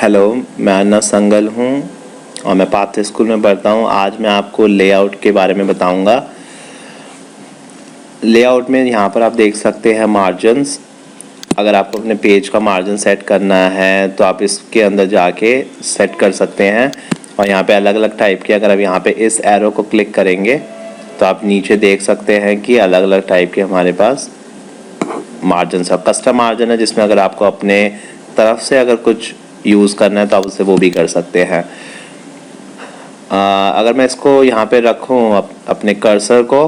Hello, मैं अन्ना संगल हूँ और मैं पाथ स्कूल में पढ़ता हूँ। आज मैं आपको लेआउट के बारे में बताऊँगा। लेआउट में यहाँ पर आप देख सकते हैं मार्जिन्स। अगर आपको अपने पेज का मार्जिन सेट करना है तो आप इसके अंदर जाके सेट कर सकते हैं। और यहाँ पे अलग अलग टाइप के, अगर आप यहाँ पे इस एरो को क्लिक करेंगे तो आप नीचे देख सकते हैं कि अलग अलग टाइप के हमारे पास मार्जिन है। कस्टम मार्जिन है जिसमें अगर आपको अपने तरफ से अगर कुछ यूज़ करना है तो आप उससे वो भी कर सकते हैं। अगर मैं इसको यहाँ पे रखूँ अपने कर्सर को,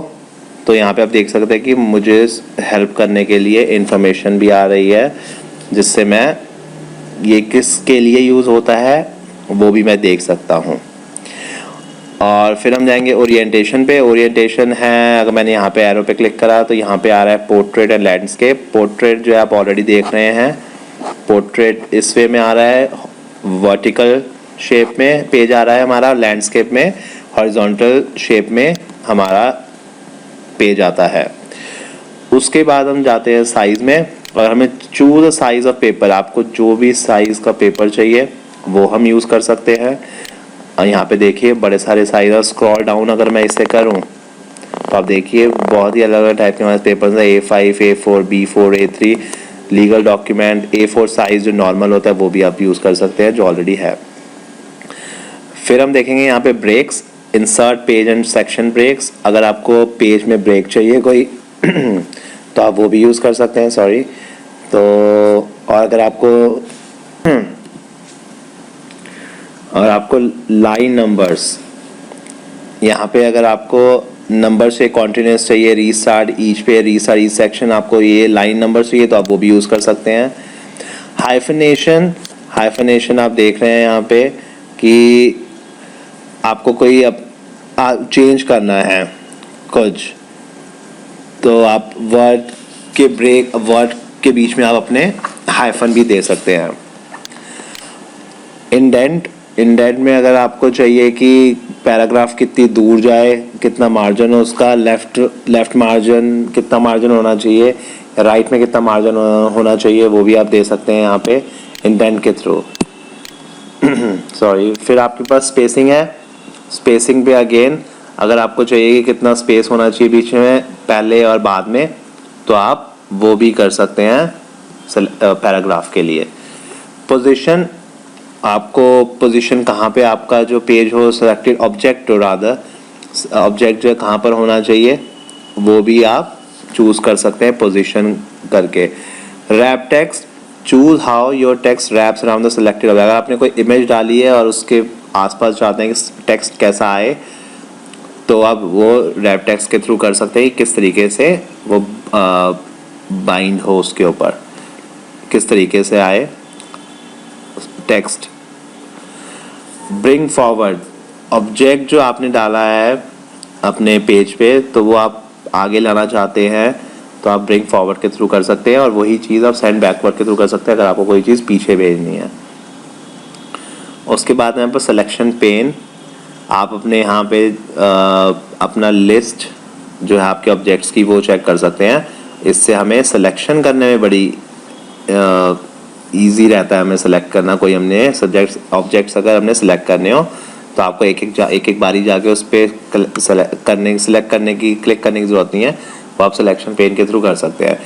तो यहाँ पे आप देख सकते हैं कि मुझे हेल्प करने के लिए इन्फॉर्मेशन भी आ रही है, जिससे मैं ये किसके लिए यूज़ होता है वो भी मैं देख सकता हूँ। और फिर हम जाएंगे ओरिएंटेशन पे। ओरिएंटेशन है, अगर मैंने यहाँ पे एरो पे क्लिक करा तो यहाँ पे आ रहा है पोर्ट्रेट एंड लैंडस्केप। पोर्ट्रेट जो है आप ऑलरेडी देख रहे हैं, पोर्ट्रेट इस वे में आ रहा है, वर्टिकल शेप में पेज आ रहा है हमारा, लैंडस्केप में हॉरिजॉन्टल शेप में हमारा पेज आता है। उसके बाद हम जाते हैं साइज में, और हमें चूज साइज ऑफ पेपर, आपको जो भी साइज का पेपर चाहिए वो हम यूज़ कर सकते हैं। और यहाँ पे देखिए बड़े सारे साइज, और स्क्रॉल डाउन अगर मैं इसे करूँ तो आप देखिए बहुत ही अलग अलग टाइप के हमारे पेपर्स हैं। A5, A4, B4, A3, legal document, A4 size जो नॉर्मल होता है वो भी आप यूज़ कर सकते हैं जो ऑलरेडी है। फिर हम देखेंगे यहाँ पे breaks, insert page and section breaks. अगर आपको पेज में ब्रेक चाहिए कोई तो आप वो भी यूज़ कर सकते हैं, सॉरी। तो और अगर आपको लाइन नंबर्स, यहाँ पे अगर आपको नंबर से कॉन्टिन्यूस चाहिए, रीस्टार्ट ईच पे, रीस्टार्ट ईच सेक्शन, आपको ये लाइन नंबर चाहिए तो आप वो भी यूज़ कर सकते हैं। हाइफनेशन, हाइफनेशन आप देख रहे हैं यहाँ पे कि आपको कोई चेंज करना है कुछ, तो आप वर्ड के बीच में आप अपने हाइफन भी दे सकते हैं। इंडेंट, इंडेंट में अगर आपको चाहिए कि पैराग्राफ कितनी दूर जाए, कितना मार्जिन हो उसका, लेफ्ट मार्जिन कितना मार्जिन होना चाहिए, राइट में कितना मार्जिन होना चाहिए, वो भी आप दे सकते हैं यहाँ पे इंडेंट के थ्रू। सॉरी। फिर आपके पास स्पेसिंग है। स्पेसिंग पे अगेन अगर आपको चाहिए कि कितना स्पेस होना चाहिए बीच में, पहले और बाद में, तो आप वो भी कर सकते हैं पैराग्राफ के लिए। पोजीशन, आपको पोजीशन कहाँ पे आपका जो पेज हो, सेलेक्टेड ऑब्जेक्ट हो, रादर ऑब्जेक्ट जो कहाँ पर होना चाहिए वो भी आप चूज कर सकते हैं पोजीशन करके। Wrap text, choose how your text wraps around the selected. अगर आपने कोई इमेज डाली है और उसके आसपास चाहते हैं कि टेक्स्ट कैसा आए, तो आप वो रैप टेक्स्ट के थ्रू कर सकते हैं कि किस तरीके से वो बाइंड हो, उसके ऊपर किस तरीके से आए टेक्स्ट। ब्रिंग फॉरवर्ड, ऑब्जेक्ट जो आपने डाला है अपने पेज पे तो वो आप आगे लाना चाहते हैं तो आप ब्रिंग फॉरवर्ड के थ्रू कर सकते हैं, और वही चीज़ आप सेंड बैकवर्ड के थ्रू कर सकते हैं अगर आपको कोई चीज़ पीछे भेजनी है। उसके बाद यहाँ पर सिलेक्शन पेन, आप अपने यहाँ पे अपना लिस्ट जो है आपके ऑब्जेक्ट्स की वो चेक कर सकते हैं। इससे हमें सिलेक्शन करने में बड़ी ईजी रहता है हमें सेलेक्ट करना। कोई हमने सब्जेक्ट्स ऑब्जेक्ट्स अगर हमने सेलेक्ट करने हो तो आपको एक एक बारी जाके उस पर सेलेक्ट करने की क्लिक करने की ज़रूरत नहीं है, वो आप सिलेक्शन पेन के थ्रू कर सकते हैं।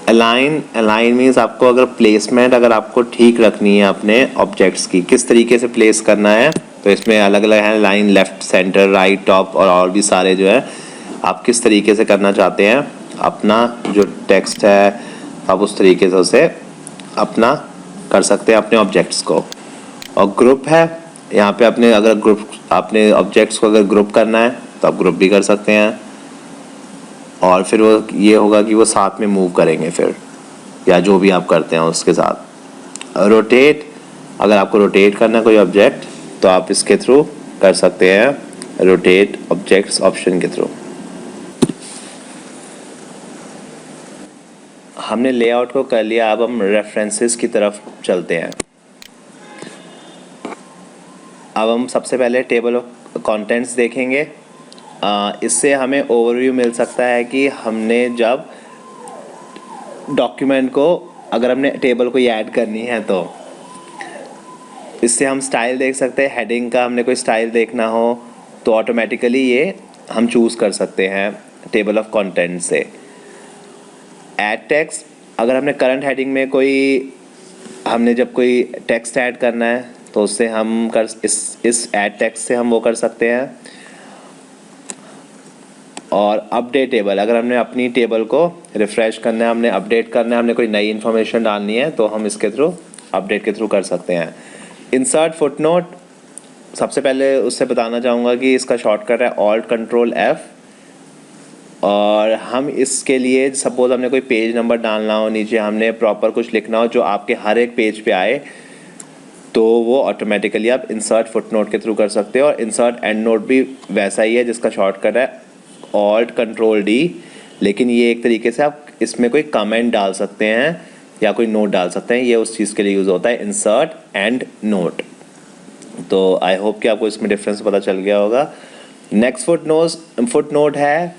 अलाइन, अलाइन मीन्स आपको अगर प्लेसमेंट अगर आपको ठीक रखनी है अपने ऑब्जेक्ट्स की, किस तरीके से प्लेस करना है, तो इसमें अलग अलग है line, left, centre, right, top और भी सारे जो है आप किस तरीके से करना चाहते हैं अपना जो टेक्स्ट है, आप उस तरीके से उसे अपना कर सकते हैं अपने ऑब्जेक्ट्स को। और ग्रुप है, यहाँ पे अपने अगर ग्रुप अपने ऑब्जेक्ट्स को अगर ग्रुप करना है तो आप ग्रुप भी कर सकते हैं, और फिर वो ये होगा कि वो साथ में मूव करेंगे फिर, या जो भी आप करते हैं उसके साथ। रोटेट, अगर आपको रोटेट करना है कोई ऑब्जेक्ट तो आप इसके थ्रू कर सकते हैं, रोटेट ऑब्जेक्ट्स ऑप्शन के थ्रू। हमने लेआउट को कर लिया, अब हम रेफरेंसेस की तरफ चलते हैं। अब हम सबसे पहले टेबल ऑफ कंटेंट्स देखेंगे। इससे हमें ओवरव्यू मिल सकता है कि हमने जब डॉक्यूमेंट को, अगर हमने टेबल को ऐड करनी है तो इससे हम स्टाइल देख सकते हैं। हेडिंग का हमने कोई स्टाइल देखना हो तो ऑटोमेटिकली ये हम चूज़ कर सकते हैं टेबल ऑफ कंटेंट से। ऐड टेक्स्ट, अगर हमने करंट हेडिंग में हमने जब कोई टेक्स्ट ऐड करना है तो उससे हम इस ऐड टेक्स्ट से हम वो कर सकते हैं। और अपडेट टेबल, अगर हमने अपनी टेबल को रिफ़्रेश करना है, हमने अपडेट करना है, हमने कोई नई इन्फॉर्मेशन डालनी है तो हम इसके थ्रू अपडेट के थ्रू कर सकते हैं। इंसर्ट फुटनोट, सबसे पहले उससे बताना चाहूँगा कि इसका शॉर्टकट है ऑल्ट कंट्रोल एफ। और हम इसके लिए सपोज़ हमने कोई पेज नंबर डालना हो, नीचे हमने प्रॉपर कुछ लिखना हो जो आपके हर एक पेज पे आए, तो वो ऑटोमेटिकली आप इंसर्ट फुटनोट के थ्रू कर सकते हो। और इंसर्ट एंड नोट भी वैसा ही है जिसका शॉर्टकट है ऑल्ट कंट्रोल डी। लेकिन ये एक तरीके से आप इसमें कोई कमेंट डाल सकते हैं या कोई नोट डाल सकते हैं, ये उस चीज़ के लिए यूज़ होता है इंसर्ट एंड नोट। तो आई होप कि आपको इसमें डिफरेंस पता चल गया होगा। नेक्स्ट फुटनोट है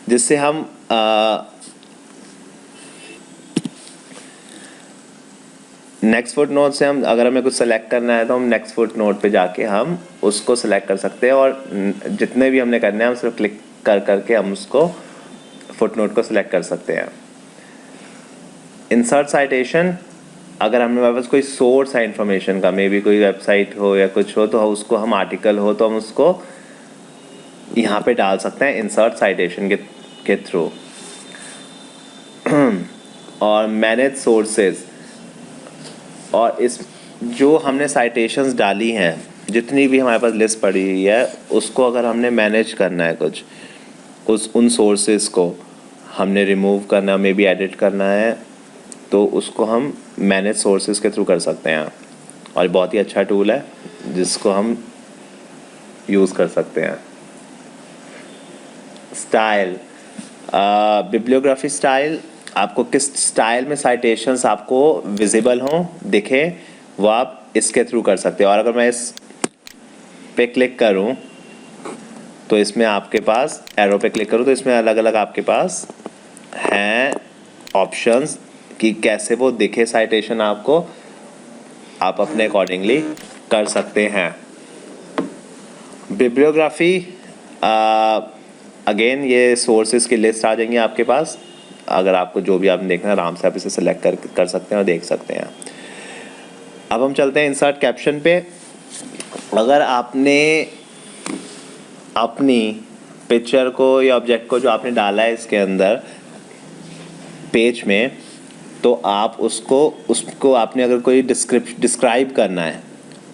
जिससे हम नेक्स्ट फुटनोट से हम अगर हमें कुछ सेलेक्ट करना है तो हम नेक्स्ट फुटनोट पे जाके हम उसको सेलेक्ट कर सकते हैं। और जितने भी हमने करने हैं हम सिर्फ क्लिक कर करके हम उसको फुटनोट को सिलेक्ट कर सकते हैं। इंसर्ट साइटेशन, अगर हमारे पास कोई सोर्स है इंफॉर्मेशन का, मे बी कोई वेबसाइट हो या कुछ हो, तो उसको हम आर्टिकल हो तो हम उसको यहाँ पे डाल सकते हैं इंसर्ट साइटेशन के थ्रू। और मैनेज सोर्सेज, और इस जो हमने साइटेशंस डाली हैं, जितनी भी हमारे पास लिस्ट पड़ी हुई है, उसको अगर हमने मैनेज करना है कुछ, उन सोर्सेज को हमने रिमूव करना, मे बी एडिट करना है, तो उसको हम मैनेज सोर्सेज के थ्रू कर सकते हैं। और बहुत ही अच्छा टूल है जिसको हम यूज़ कर सकते हैं। स्टाइल, बिब्लियोग्राफी स्टाइल, आपको किस स्टाइल में साइटेशंस आपको विजिबल हों, दिखे, वो आप इसके थ्रू कर सकते हो। और अगर मैं इस पे क्लिक करूं तो इसमें आपके पास एरो पे क्लिक करूं तो इसमें अलग अलग आपके पास हैं ऑप्शंस कि कैसे वो दिखे साइटेशन आपको, आप अपने अकॉर्डिंगली कर सकते हैं। बिब्लियोग्राफी, अगेन ये सोर्सेज की लिस्ट आ जाएंगी आपके पास। अगर आपको जो भी आपने देखना है आराम से आप इसे सेलेक्ट कर सकते हैं और देख सकते हैं। अब हम चलते हैं इंसर्ट कैप्शन पे। अगर आपने अपनी पिक्चर को या ऑब्जेक्ट को जो आपने डाला है इसके अंदर पेज में, तो आप उसको आपने अगर कोई डिस्क्राइब करना है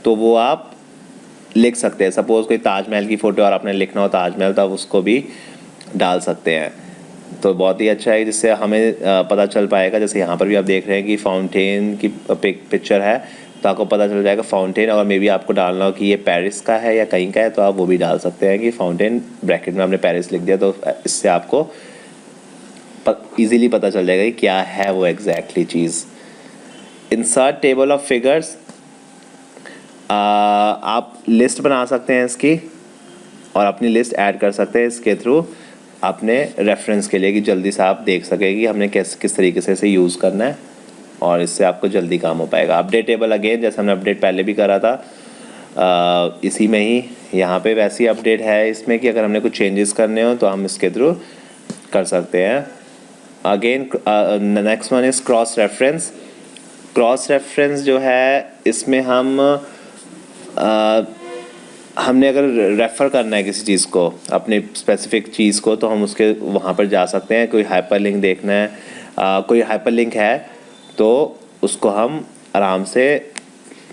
तो वो आप लिख सकते हैं। सपोज़ कोई ताजमहल की फ़ोटो और आपने लिखना हो ताजमहल, तो आप उसको भी डाल सकते हैं। तो बहुत ही अच्छा है, जिससे हमें पता चल पाएगा। जैसे यहाँ पर भी आप देख रहे हैं कि फाउंटेन की पिक्चर है, तो आपको पता चल जाएगा फाउंटेन। और मे बी आपको डालना हो कि ये पेरिस का है या कहीं का है, तो आप वो भी डाल सकते हैं कि फाउंटेन, ब्रैकेट में आपने पेरिस लिख दिया, तो इससे आपको ईज़िली पता चल जाएगा कि क्या है वो exactly cheese. Insert table of figures, आप लिस्ट बना सकते हैं इसकी और अपनी लिस्ट ऐड कर सकते हैं इसके थ्रू अपने रेफरेंस के लिए, कि जल्दी से आप देख सकें कि हमने किस तरीके से इसे यूज़ करना है, और इससे आपको जल्दी काम हो पाएगा। अपडेट टेबल, अगेन जैसे हमने अपडेट पहले भी करा था, इसी में ही यहाँ पे वैसी अपडेट है इसमें कि अगर हमने कुछ चेंजेस करने हो तो हम इसके थ्रू कर सकते हैं। Again next one is cross reference. Cross reference जो है, इसमें हमने अगर रेफ़र करना है किसी चीज़ को, अपने स्पेसिफिक चीज़ को, तो हम उसके वहाँ पर जा सकते हैं। कोई हाइपरलिंक देखना है, कोई हाइपरलिंक है तो उसको हम आराम से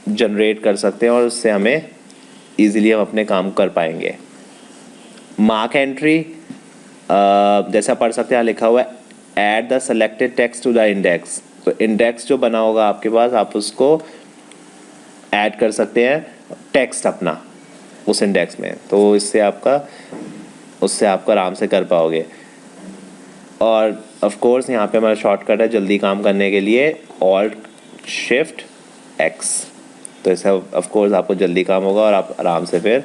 जनरेट कर सकते हैं और उससे हमें ईज़िली हम अपने काम कर पाएंगे। मार्क एंट्री, जैसा पढ़ सकते हैं, लिखा हुआ है add the selected text to the index. तो इंडेक्स जो बना होगा आपके पास, आप उसको ऐड कर सकते हैं टेक्स्ट अपना उस इंडेक्स में, तो उससे आपका आराम से कर पाओगे। और ऑफ कोर्स यहाँ पे हमारा शॉर्टकट है जल्दी काम करने के लिए, ऑल्ट शिफ्ट एक्स। तो इससे ऑफ कोर्स आपको जल्दी काम होगा और आप आराम से फिर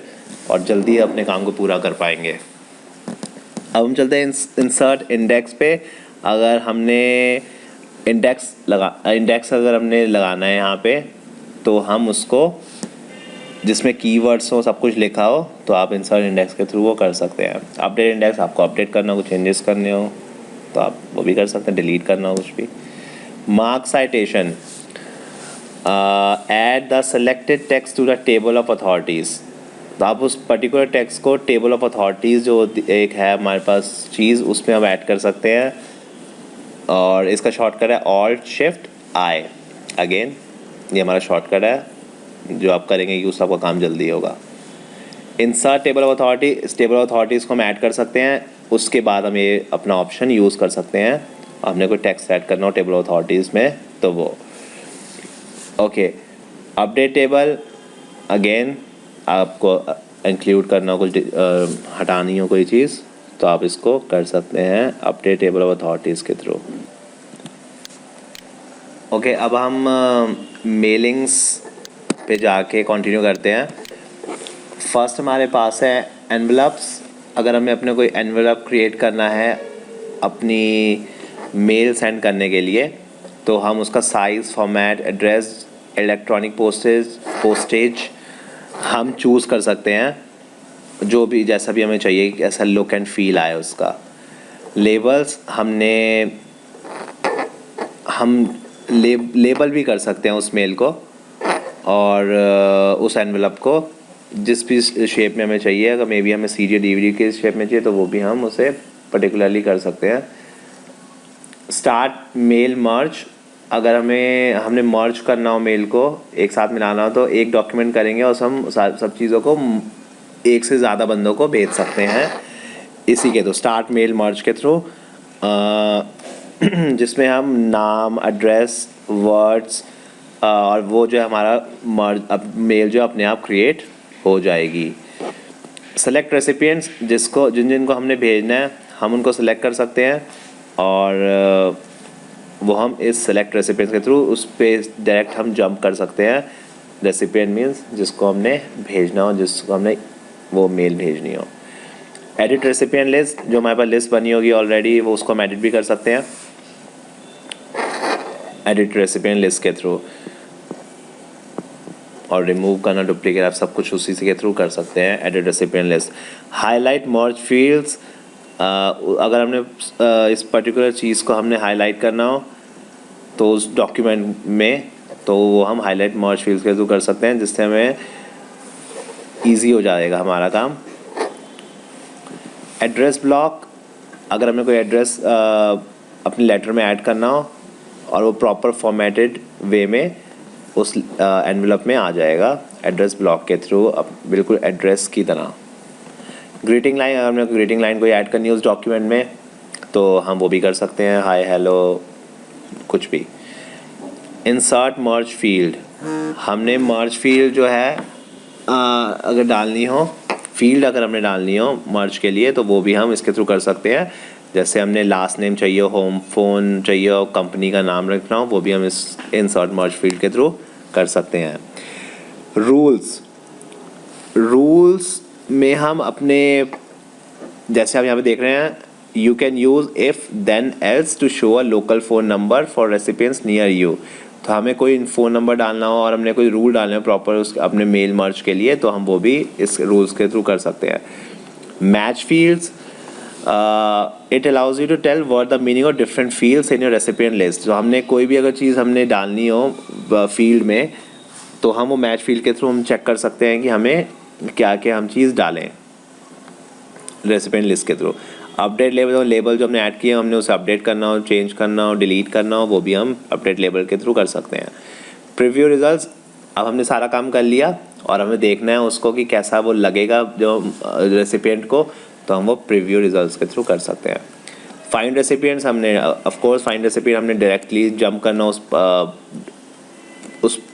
और जल्दी अपने काम को पूरा कर पाएंगे। अब हम चलते हैं इंसर्ट इंडेक्स पे। अगर हमने इंडेक्स अगर हमने लगाना है यहाँ पे, तो हम उसको जिसमें कीवर्ड्स हो, सब कुछ लिखा हो, तो आप इंसर्ट इंडेक्स के थ्रू वो कर सकते हैं। अपडेट इंडेक्स, आपको अपडेट करना हो, कुछ चेंजेस करने हो तो आप वो भी कर सकते हैं, डिलीट करना हो कुछ भी। Mark citation, add the selected text to the table of authorities. तो आप उस पर्टिकुलर टेक्स्ट को टेबल ऑफ अथॉरिटीज़ जो एक है हमारे पास चीज़, उसमें हम ऐड कर सकते हैं। और इसका शॉर्टकट है ऑल्ट शिफ्ट आई। अगेन ये हमारा शॉर्टकट है, जो आप करेंगे यूज़ आपका काम जल्दी होगा। इंसर्ट टेबल ऑफ अथॉरिटी, इस टेबल ऑफ अथॉरिटीज़ को हम ऐड कर सकते हैं। उसके बाद हम ये अपना ऑप्शन यूज़ कर सकते हैं। हमने कोई टेक्स्ट ऐड करना हो टेबल ऑफ अथॉरिटीज़ में तो वो ओके। अपडेट टेबल, अगेन आपको इंक्लूड करना हो, कुछ हटानी हो कोई चीज़, तो आप इसको कर सकते हैं अपडेट टेबल ऑफ अथॉरिटीज़ के थ्रू। ओके, अब हम मेलिंग्स पे जाके कंटिन्यू करते हैं। फर्स्ट हमारे पास है एनवेलप्स। अगर हमें अपने कोई एनवेलप क्रिएट करना है अपनी मेल सेंड करने के लिए, तो हम उसका size, format, address, electronic postage हम चूज़ कर सकते हैं, जो भी जैसा भी हमें चाहिए, ऐसा लुक एंड फील आए उसका। लेबल्स, हम लेबल भी कर सकते हैं उस मेल को और उस एनवेलप को जिस भी शेप में हमें चाहिए। अगर मे बी हमें सीडी डीवीडी के शेप में चाहिए तो वो भी हम उसे पर्टिकुलरली कर सकते हैं। स्टार्ट मेल मर्ज, अगर हमने मर्ज करना हो, मेल को एक साथ मिलाना हो, तो एक डॉक्यूमेंट करेंगे और हम सब चीज़ों को एक से ज़्यादा बंदों को भेज सकते हैं इसी के। तो स्टार्ट मेल मर्ज के थ्रू, जिसमें हम नाम, एड्रेस, वर्ड्स और वो जो हमारा मर्ज अब मेल जो अपने आप क्रिएट हो जाएगी। सेलेक्ट रेसिपिएंट्स, जिनको हमने भेजना है हम उनको सेलेक्ट कर सकते हैं और वो हम इस सेलेक्ट रेसिपिएंट्स के थ्रू उस पर डायरेक्ट हम जंप कर सकते हैं। रेसिपिएंट मीन्स जिसको हमने भेजना हो, जिसको हमने वो मेल भेजनी हो। एडिट रेसिपिएंट लिस्ट, जो हमारे पास लिस्ट बनी होगी ऑलरेडी, वो उसको हम एडिट भी कर सकते हैं एडिट रेसिपिएंट लिस्ट के थ्रू। और रिमूव करना, डुप्लीकेट, आप सब कुछ उसी से के थ्रू कर सकते हैं एडिट रेसिपिएंट लिस्ट। हाईलाइट मर्ज फील्ड्स, अगर हमने इस पर्टिकुलर चीज़ को हमने हाईलाइट करना हो तो उस डॉक्यूमेंट में, तो वो हम हाईलाइट मर्ज फील्ड्स के थ्रू कर सकते हैं, जिससे हमें ईजी हो जाएगा हमारा काम। एड्रेस ब्लॉक, अगर हमें कोई एड्रेस अपने लेटर में ऐड करना हो और वो प्रॉपर फॉर्मेटेड वे में उस एनवेलप में आ जाएगा एड्रेस ब्लॉक के थ्रू, बिल्कुल एड्रेस की तरह। ग्रीटिंग लाइन, अगर हमें ग्रीटिंग लाइन कोई ऐड करनी है उस डॉक्यूमेंट में तो हम वो भी कर सकते हैं, हाय, हेलो, कुछ भी। इंसर्ट मर्ज फील्ड, हमने मर्ज फील्ड जो है अगर डालनी हो, फील्ड अगर हमने डालनी हो मर्ज के लिए, तो वो भी हम इसके थ्रू कर सकते हैं। जैसे हमने लास्ट नेम चाहिए हो, होम फोन चाहिए हो, कंपनी का नाम रखना हो, वो भी हम इस इंसर्ट मर्ज फील्ड के थ्रू कर सकते हैं। रूल्स में हम अपने, जैसे आप यहाँ पे देख रहे हैं, you can use if then else to show a local phone number for recipients near you. तो हमें कोई फ़ोन नंबर डालना हो और हमने कोई रूल डालना हो प्रॉपर उस अपने मेल मर्ज के लिए, तो हम वो भी इस रूल्स के थ्रू कर सकते हैं। Match fields, it allows you to tell what the meaning of different fields in your recipient list. तो हमने कोई भी अगर चीज़ हमने डालनी हो फील्ड में, तो हम वो मैच फील्ड के थ्रू हम चेक कर सकते हैं कि हमें क्या क्या हम चीज़ डालें रेसिपिएंट लिस्ट के थ्रू। अपडेट लेबल जो हमने ऐड किया, हमने उसे अपडेट करना हो, चेंज करना हो, डिलीट करना हो, वो भी हम अपडेट लेबल के थ्रू कर सकते हैं। प्रीव्यू रिजल्ट्स, अब हमने सारा काम कर लिया और हमें देखना है उसको कि कैसा वो लगेगा जो रेसिपिएंट को, तो हम वो प्रीव्यू रिजल्ट्स के थ्रू कर सकते हैं। फाइंड रेसिपिएंट्स, हमने ऑफ कोर्स फाइंड रेसिपिएंट हमने डायरेक्टली जंप करना उस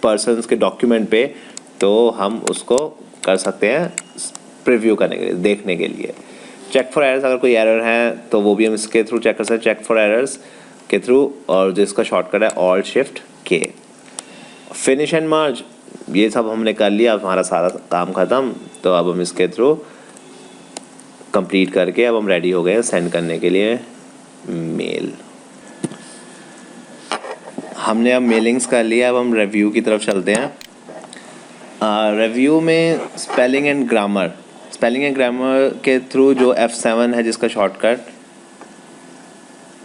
पर्सन के डॉक्यूमेंट पे, तो हम उसको कर सकते हैं प्रीव्यू करने के लिए, देखने के लिए। चेक फॉर एरर्स, अगर कोई एरर है तो वो भी हम इसके थ्रू चेक कर सकते हैं, चेक फॉर एरर्स के थ्रू, और जिसका शॉर्टकट है ऑल्ट शिफ्ट के। फिनिश एंड मर्ज, ये सब हमने कर लिया, अब हमारा सारा काम ख़त्म। तो अब हम इसके थ्रू कंप्लीट करके अब हम रेडी हो गए हैं सेंड करने के लिए मेल। हमने अब मेलिंग्स कर लिया, अब हम रिव्यू की तरफ चलते हैं। रिव्यू में स्पेलिंग एंड ग्रामर के थ्रू जो F7 है जिसका शॉर्टकट,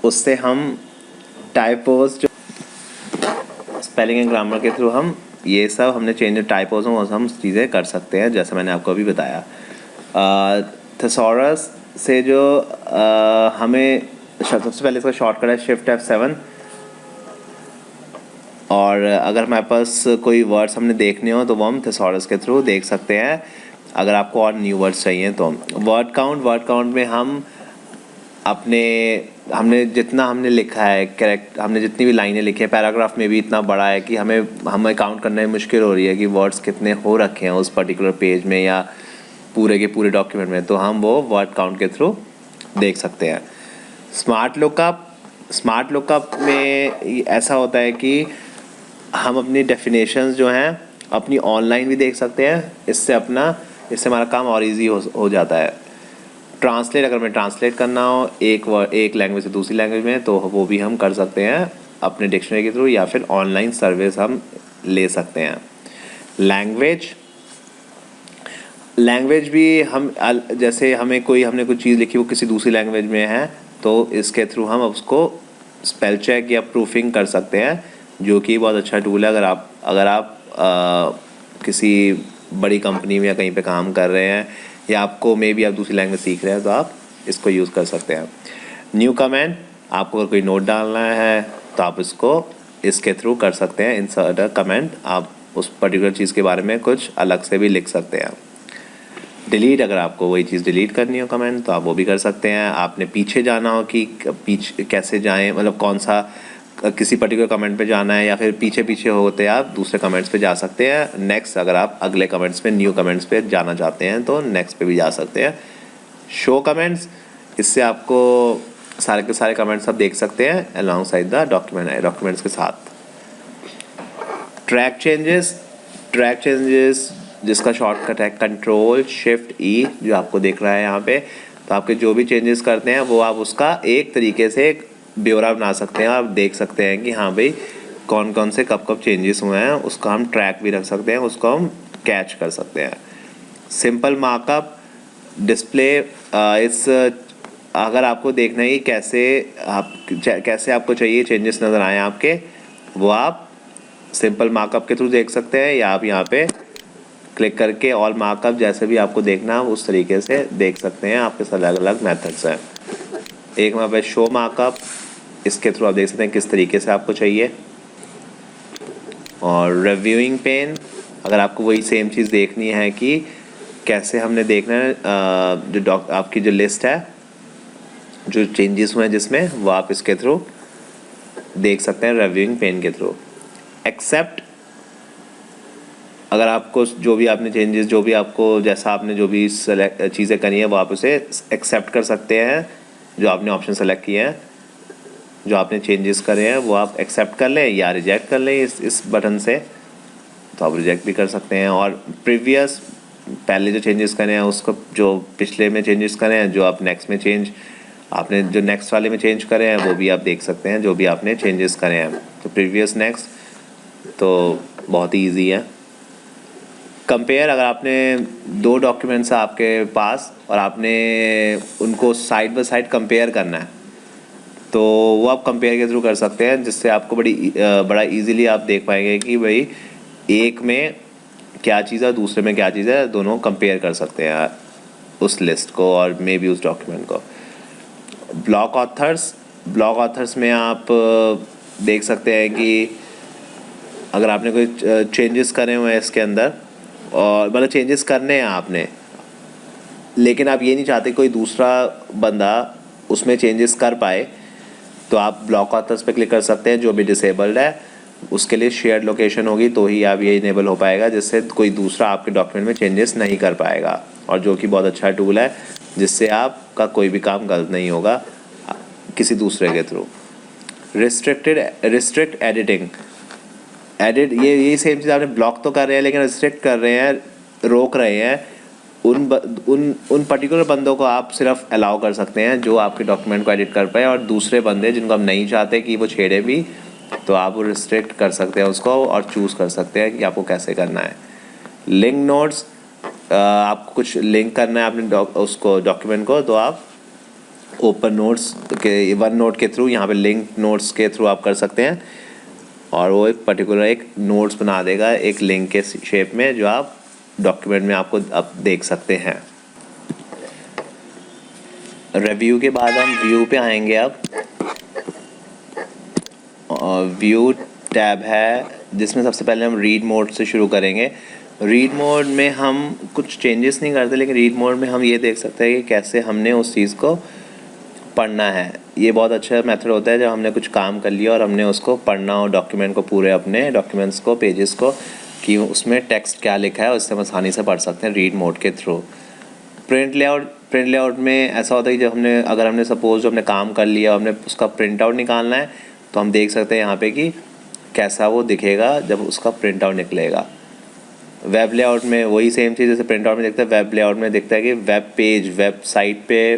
उससे हम टाइपोज जो स्पेलिंग एंड ग्रामर के थ्रू हम ये सब हमने चेंज टाइपोज वो हम चीज़ें कर सकते हैं, जैसे मैंने आपको अभी बताया। थेसॉरस से जो हमें सबसे पहले इसका शॉर्टकट है शिफ्ट F7। और अगर हमारे पास कोई वर्ड्स हमने देखने हो तो वो हम थेसॉरस के थ्रू देख सकते हैं। अगर आपको और न्यू वर्ड्स चाहिए तो वर्ड काउंट में हम हमने जितना हमने लिखा है करेक्ट, हमने जितनी भी लाइनें लिखी है, पैराग्राफ में भी इतना बड़ा है कि हमें काउंट करने में मुश्किल हो रही है कि वर्ड्स कितने हो रखे हैं उस पर्टिकुलर पेज में या पूरे के पूरे डॉक्यूमेंट में, तो हम वो वर्ड काउंट के थ्रू देख सकते हैं। स्मार्ट लुकअप में ऐसा होता है कि हम अपनी डेफिनेशंस जो हैं अपनी ऑनलाइन भी देख सकते हैं। इससे हमारा काम और इजी हो जाता है। अगर हमें ट्रांसलेट करना हो एक लैंग्वेज से दूसरी लैंग्वेज में, तो वो भी हम कर सकते हैं अपने डिक्शनरी के थ्रू, या फिर ऑनलाइन सर्विस हम ले सकते हैं। लैंग्वेज भी हम जैसे हमने कुछ चीज़ लिखी वो किसी दूसरी लैंग्वेज में है, तो इसके थ्रू हम उसको स्पेल चेक या प्रूफिंग कर सकते हैं, जो कि बहुत अच्छा टूल है। अगर आप किसी बड़ी कंपनी में या कहीं पे काम कर रहे हैं, या आपको मे बी आप दूसरी लैंग्वेज सीख रहे हैं, तो आप इसको यूज़ कर सकते हैं। न्यू कमेंट, आपको अगर कोई नोट डालना है तो आप इसके थ्रू कर सकते हैं। इंसर्ट अ कमेंट, आप उस पर्टिकुलर चीज़ के बारे में कुछ अलग से भी लिख सकते हैं। डिलीट, अगर आपको वही चीज़ डिलीट करनी हो कमेंट, तो आप वो भी कर सकते हैं। आपने पीछे जाना हो कि पीछे कैसे जाएं, मतलब कौन सा किसी पर्टिकुलर कमेंट पे जाना है, या फिर पीछे होते आप दूसरे कमेंट्स पे जा सकते हैं। नेक्स्ट, अगर आप अगले कमेंट्स पे न्यू कमेंट्स पे जाना चाहते हैं तो नेक्स्ट पे भी जा सकते हैं। शो कमेंट्स, इससे आपको सारे के सारे कमेंट्स आप देख सकते हैं अलॉन्ग साइड द डॉक्यूमेंट्स के साथ। ट्रैक चेंजेस जिसका शॉर्टकट है Ctrl+Shift+E, जो आपको दिख रहा है यहाँ पे। तो आपके जो भी चेंजेस करते हैं वो आप उसका एक तरीके से एक ब्यौरा बना सकते हैं। आप देख सकते हैं कि हाँ भाई कौन कौन से कब चेंजेस हुए हैं, उसका हम ट्रैक भी रख सकते हैं, उसको हम कैच कर सकते हैं। सिंपल मार्कअप डिस्प्ले, अगर आपको देखना है कि कैसे आपको चाहिए चेंजेस नज़र आए आपके, वो आप सिंपल मार्कअप के थ्रू देख सकते हैं, या आप यहाँ पे क्लिक करके ऑल मार्कअप जैसे भी आपको देखना उस तरीके से देख सकते हैं। आपके साथ अलग अलग मेथड्स हैं। एक वहाँ पे शो मार्कअप, इसके थ्रू आप देख सकते हैं किस तरीके से आपको चाहिए। और रिव्यूइंग पेन, अगर आपको वही सेम चीज़ देखनी है कि कैसे हमने देखना है आपकी जो लिस्ट है जो चेंजेस हुए हैं जिसमें, वो आप इसके थ्रू देख सकते हैं रिव्यूइंग पेन के थ्रू। एक्सेप्ट, अगर आपको जो भी आपने चेंजेस जैसा आपने जो भी चीज़ें करी हैं वो आप उसे एक्सेप्ट कर सकते हैं। जो आपने ऑप्शन सेलेक्ट किए हैं, जो आपने चेंजेस करे हैं वो आप एक्सेप्ट कर लें या रिजेक्ट कर लें इस बटन से, तो आप रिजेक्ट भी कर सकते हैं। और प्रीवियस, पहले जो चेंजेस करे हैं उसको, जो पिछले में चेंजेस करे हैं, जो आप आपने जो नेक्स्ट वाले में चेंज करे हैं वो भी आप देख सकते हैं, जो भी आपने चेंजेस करे हैं। तो प्रीवियस, नेक्स्ट, तो बहुत ही ईजी है। कंपेयर, अगर आपने दो डॉक्यूमेंट्स हैं आपके पास और आपने उनको साइड बाय साइड कंपेयर करना है, तो वो आप कंपेयर के थ्रू कर सकते हैं, जिससे आपको बड़ा इजीली आप देख पाएंगे कि भाई एक में क्या चीज़ है दूसरे में क्या चीज़ है, दोनों कंपेयर कर सकते हैं उस लिस्ट को और मे बी उस डॉक्यूमेंट को। ब्लॉक ऑथर्स में आप देख सकते हैं कि अगर आपने कोई चेंजेस करे हुए हैं इसके अंदर, और मतलब चेंजेस करने हैं आपने, लेकिन आप ये नहीं चाहते कोई दूसरा बंदा उसमें चेंजेस कर पाए, तो आप ब्लॉक ऑथर्स पे क्लिक कर सकते हैं। जो भी डिसेबल्ड है उसके लिए शेयर्ड लोकेशन होगी तो ही आप ये इनेबल हो पाएगा, जिससे कोई दूसरा आपके डॉक्यूमेंट में चेंजेस नहीं कर पाएगा, और जो कि बहुत अच्छा टूल है, जिससे आपका कोई भी काम गलत नहीं होगा किसी दूसरे के थ्रू। रिस्ट्रिक्ट एडिटिंग, ये सेम चीज़ आपने ब्लॉक तो कर रहे हैं, लेकिन रिस्ट्रिक्ट कर रहे हैं, रोक रहे हैं। उन पर्टिकुलर बंदों को आप सिर्फ अलाउ कर सकते हैं जो आपके डॉक्यूमेंट को एडिट कर पाए, और दूसरे बंदे जिनको हम नहीं चाहते कि वो छेड़े भी, तो आप वो रिस्ट्रिक्ट कर सकते हैं उसको और चूज़ कर सकते हैं कि आपको कैसे करना है। लिंक नोट्स, आपको कुछ लिंक करना है अपने उसको डॉक्यूमेंट को, तो आप ओपन नोट्स के वन नोट के थ्रू, यहाँ पे लिंक नोट्स के थ्रू आप कर सकते हैं और वो एक पर्टिकुलर एक नोट्स बना देगा एक लिंक के शेप में, जो आप डॉक्यूमेंट में आपको अब देख सकते हैं। रिव्यू के बाद हम व्यू पे आएंगे अब, और व्यू टैब है जिसमें सबसे पहले हम रीड मोड से शुरू करेंगे। रीड मोड में हम कुछ चेंजेस नहीं करते, लेकिन रीड मोड में हम ये देख सकते हैं कि कैसे हमने उस चीज़ को पढ़ना है। ये बहुत अच्छा मेथड होता है जब हमने कुछ काम कर लिया और हमने उसको पढ़ना हो, डॉक्यूमेंट को, पूरे अपने डॉक्यूमेंट्स को, पेजेस को, कि उसमें टेक्स्ट क्या लिखा है, उससे हम आसानी से पढ़ सकते हैं रीड मोड के थ्रू। प्रिंट लेआउट में ऐसा होता है कि जब अगर हमने सपोज हमने काम कर लिया, हमने उसका प्रिंट आउट निकालना है, तो हम देख सकते हैं यहाँ पे कि कैसा वो दिखेगा जब उसका प्रिंट आउट निकलेगा। वेब लेआउट में वही सेम चीज़ जैसे प्रिंट आउट में दिखता है, वेब लेआउट में दिखता है कि वेब पेज, वेबसाइट पे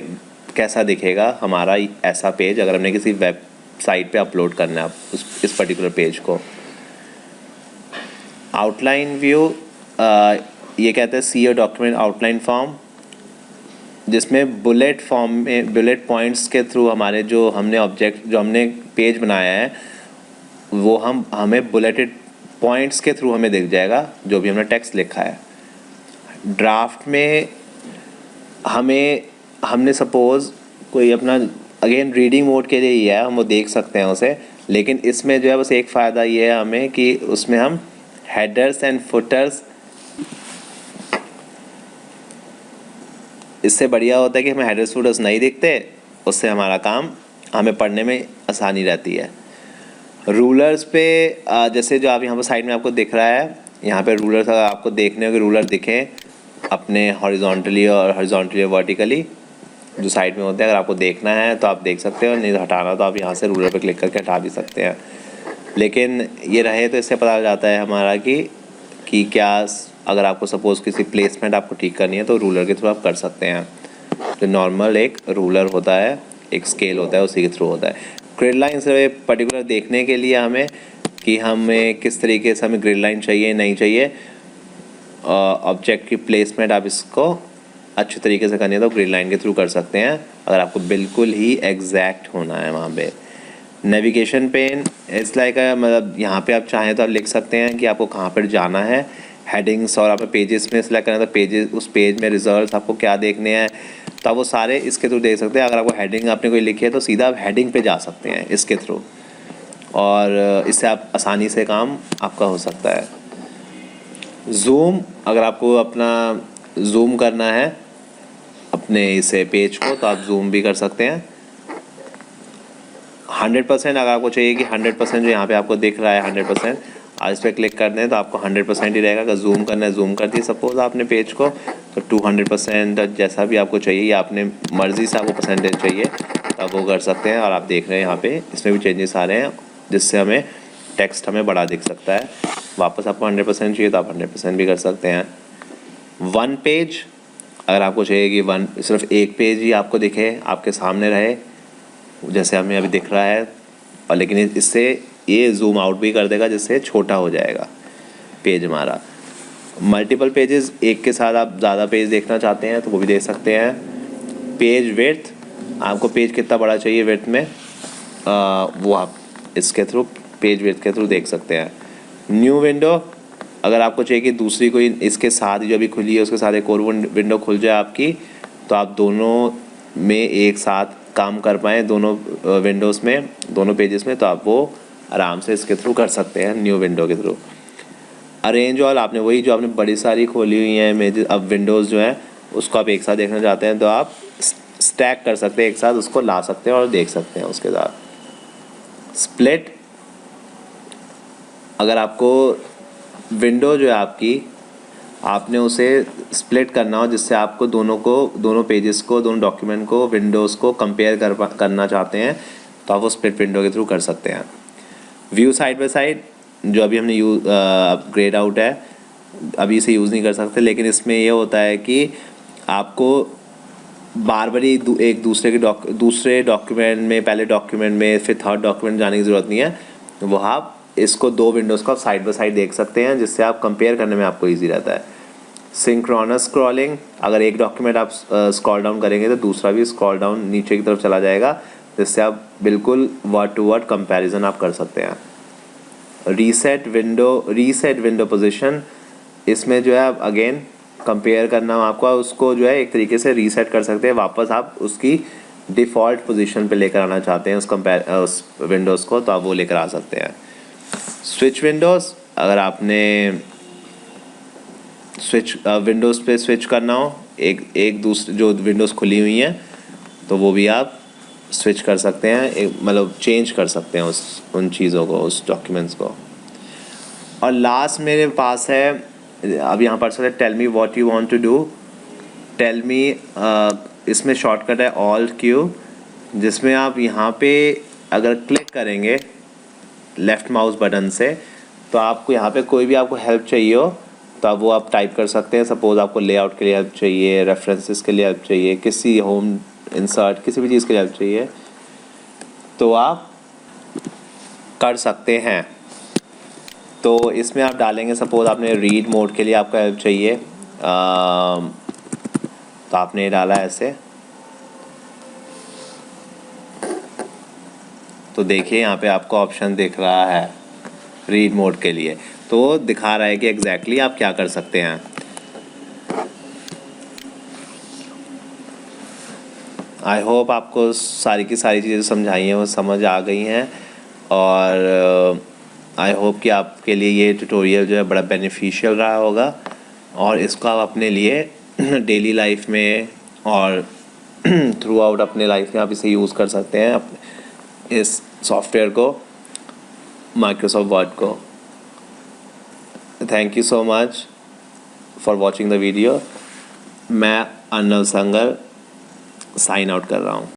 कैसा दिखेगा हमारा ऐसा पेज, अगर हमने किसी वेबसाइट पे अपलोड करना है इस पर्टिकुलर पेज को। आउटलाइन व्यू, ये कहते हैं see your document outline form, जिसमें बुलेट फॉर्म में बुलेट पॉइंट्स के थ्रू हमारे जो हमने पेज बनाया है वो हमें बुलेटेड पॉइंट्स के थ्रू हमें दिख जाएगा जो भी हमने टेक्स्ट लिखा है। ड्राफ्ट में हमने सपोज कोई अपना, अगेन रीडिंग मोड के लिए ही है, हम वो देख सकते हैं उसे, लेकिन इसमें जो है बस एक फ़ायदा ये है हमें कि उसमें हम हेडर्स एंड फुटर्स, इससे बढ़िया होता है कि हमें हेडर्स फुटर्स नहीं दिखते, उससे हमारा काम हमें पढ़ने में आसानी रहती है। रूलर्स पे जैसे जो आप यहाँ पर साइड में आपको दिख रहा है, यहाँ पे रूलर्स अगर आपको देखने हो कि रूलर दिखें अपने हॉरिजॉन्टली और वर्टिकली जो साइड में होते हैं, अगर आपको देखना है तो आप देख सकते हो, नहीं हटाना तो आप यहाँ से रूलर पे क्लिक करके हटा भी सकते हैं। लेकिन ये रहे तो इससे पता जाता है हमारा कि क्या, अगर आपको सपोज़ किसी प्लेसमेंट आपको ठीक करनी है तो रूलर के थ्रू आप कर सकते हैं। जो नॉर्मल एक रूलर होता है, एक स्केल होता है, उसी के थ्रू होता है। ग्रिड लाइन से पर्टिकुलर देखने के लिए हमें कि हमें किस तरीके से हमें ग्रिड लाइन चाहिए नहीं चाहिए, ऑब्जेक्ट की प्लेसमेंट आप इसको अच्छे तरीके से करनी है तो ग्रिड लाइन के थ्रू कर सकते हैं, अगर आपको बिल्कुल ही एग्जैक्ट होना है वहाँ पे। नेविगेशन पेन इट्स लाइक मतलब यहाँ पे आप चाहें तो आप लिख सकते हैं कि आपको कहाँ पर जाना है। हेडिंग्स और आपने पेजेस में सेलेक्ट करना है तो पेजेस, उस पेज में रिजल्ट आपको क्या देखने हैं तो आप वो सारे इसके थ्रू देख सकते हैं। अगर आपको हेडिंग आपने कोई लिखी है तो सीधा आप हेडिंग पे जा सकते हैं इसके थ्रू, और इससे आप आसानी से काम आपका हो सकता है। जूम, अगर आपको अपना जूम करना है अपने इसे पेज को तो आप जूम भी कर सकते हैं। 100% अगर आपको चाहिए कि 100% जो यहाँ पे आपको दिख रहा है 100%, आज इस पर क्लिक कर दें तो आपको 100% ही रहेगा। अगर जूम करना है जूम कर दिए सपोज आपने पेज को, तो 200% जैसा भी आपको चाहिए या अपने मर्ज़ी से आपको परसेंटेज चाहिए तो आप वो कर सकते हैं। और आप देख रहे हैं यहाँ पे इसमें भी चेंजेस आ रहे हैं जिससे हमें टेक्स्ट हमें बड़ा दिख सकता है। वापस आपको 100% चाहिए तो आप 100% भी कर सकते हैं। वन पेज, अगर आपको चाहिए कि सिर्फ एक पेज ही आपको दिखे, आपके सामने रहे जैसे हमें अभी दिख रहा है, और लेकिन इससे ये जूम आउट भी कर देगा जिससे छोटा हो जाएगा पेज हमारा। मल्टीपल पेजेस, एक के साथ आप ज़्यादा पेज देखना चाहते हैं तो वो भी देख सकते हैं। पेज विड्थ, आपको पेज कितना बड़ा चाहिए विड्थ में, वो आप इसके थ्रू पेज विड्थ के थ्रू देख सकते हैं। न्यू विंडो, अगर आपको चाहिए कि दूसरी कोई इसके साथ जो अभी खुली है उसके साथ एक और विंडो खुल जाए आपकी, तो आप दोनों में एक साथ काम कर पाएँ, दोनों विंडोज़ में, दोनों पेजेस में, तो आप वो आराम से इसके थ्रू कर सकते हैं न्यू विंडो के थ्रू। अरेंज ऑल, आपने वही जो आपने बड़ी सारी खोली हुई हैं इमेजेस, अब विंडोज़ जो हैं उसको आप एक साथ देखना चाहते हैं तो आप स्टैक कर सकते हैं, एक साथ उसको ला सकते हैं और देख सकते हैं उसके साथ। स्प्लिट, अगर आपको विंडो जो है आपकी, आपने उसे स्प्लिट करना हो जिससे आपको दोनों पेजेस को, दोनों डॉक्यूमेंट को, विंडोज़ को कंपेयर करना चाहते हैं तो आप वो स्प्लिट विंडो के थ्रू कर सकते हैं। व्यू साइड बाय साइड, जो अभी हमने ग्रेड आउट है, अभी इसे यूज़ नहीं कर सकते, लेकिन इसमें ये होता है कि आपको बार बार एक दूसरे डॉक्यूमेंट में, पहले डॉक्यूमेंट में फिर थर्ड डॉक्यूमेंट जाने की ज़रूरत नहीं है। वो आप इसको दो विंडोज़ को आप साइड बाय साइड देख सकते हैं जिससे आप कंपेयर करने में आपको ईजी रहता है। सिंक्रोनस स्क्रॉलिंग, अगर एक डॉक्यूमेंट आप स्क्रॉल डाउन करेंगे तो दूसरा भी स्क्रॉल डाउन नीचे की तरफ चला जाएगा, जिससे आप बिल्कुल वर्ड टू वर्ड कंपैरिजन आप कर सकते हैं। रीसेट विंडो पोजीशन, इसमें जो है आप अगेन कंपेयर करना आपको, उसको जो है एक तरीके से रीसेट कर सकते हैं, वापस आप उसकी डिफ़ॉल्ट पोजीशन पे लेकर आना चाहते हैं उस विंडोज़ को, तो आप वो लेकर आ सकते हैं। स्विच विंडोज़, अगर आपने विंडोज़ पे स्विच करना हो, एक दूसरे जो विंडोज़ खुली हुई हैं, तो वो भी आप स्विच कर सकते हैं, मतलब चेंज कर सकते हैं उन चीज़ों को, उस डॉक्यूमेंट्स को। और लास्ट मेरे पास है, अब यहाँ पर सकते tell me what you want to do, tell me, इसमें शॉर्टकट है ऑल्ट क्यू, जिसमें आप यहाँ पे अगर क्लिक करेंगे लेफ़्ट माउस बटन से, तो आपको यहाँ पे कोई भी आपको हेल्प चाहिए हो तो आप वो आप टाइप कर सकते हैं। सपोज़ आपको लेआउट के लिए हेल्प चाहिए, रेफरेंसेस के लिए हेल्प चाहिए, किसी होम इंसर्ट किसी भी चीज़ के लिए हेल्प चाहिए, तो आप कर सकते हैं। तो इसमें आप डालेंगे, सपोज़ आपने रीड मोड के लिए आपको हेल्प चाहिए, तो आपने ये डाला ऐसे, तो देखिए यहाँ पे आपको ऑप्शन दिख रहा है रीड मोड के लिए, तो दिखा रहा है कि एग्जैक्टली आप क्या कर सकते हैं। आई होप आपको सारी की सारी चीज़ें समझाई हैं वो समझ आ गई हैं, और आई होप कि आपके लिए ये ट्यूटोरियल जो है बड़ा बेनिफिशियल रहा होगा, और इसको आप अपने लिए डेली लाइफ में और थ्रू आउट अपने लाइफ में आप इसे यूज़ कर सकते हैं, इस सॉफ्टवेयर को, माइक्रोसॉफ्ट वर्ड को। Thank you so much for watching the video. मैं अर्नव संगर साइन आउट कर रहा हूँ।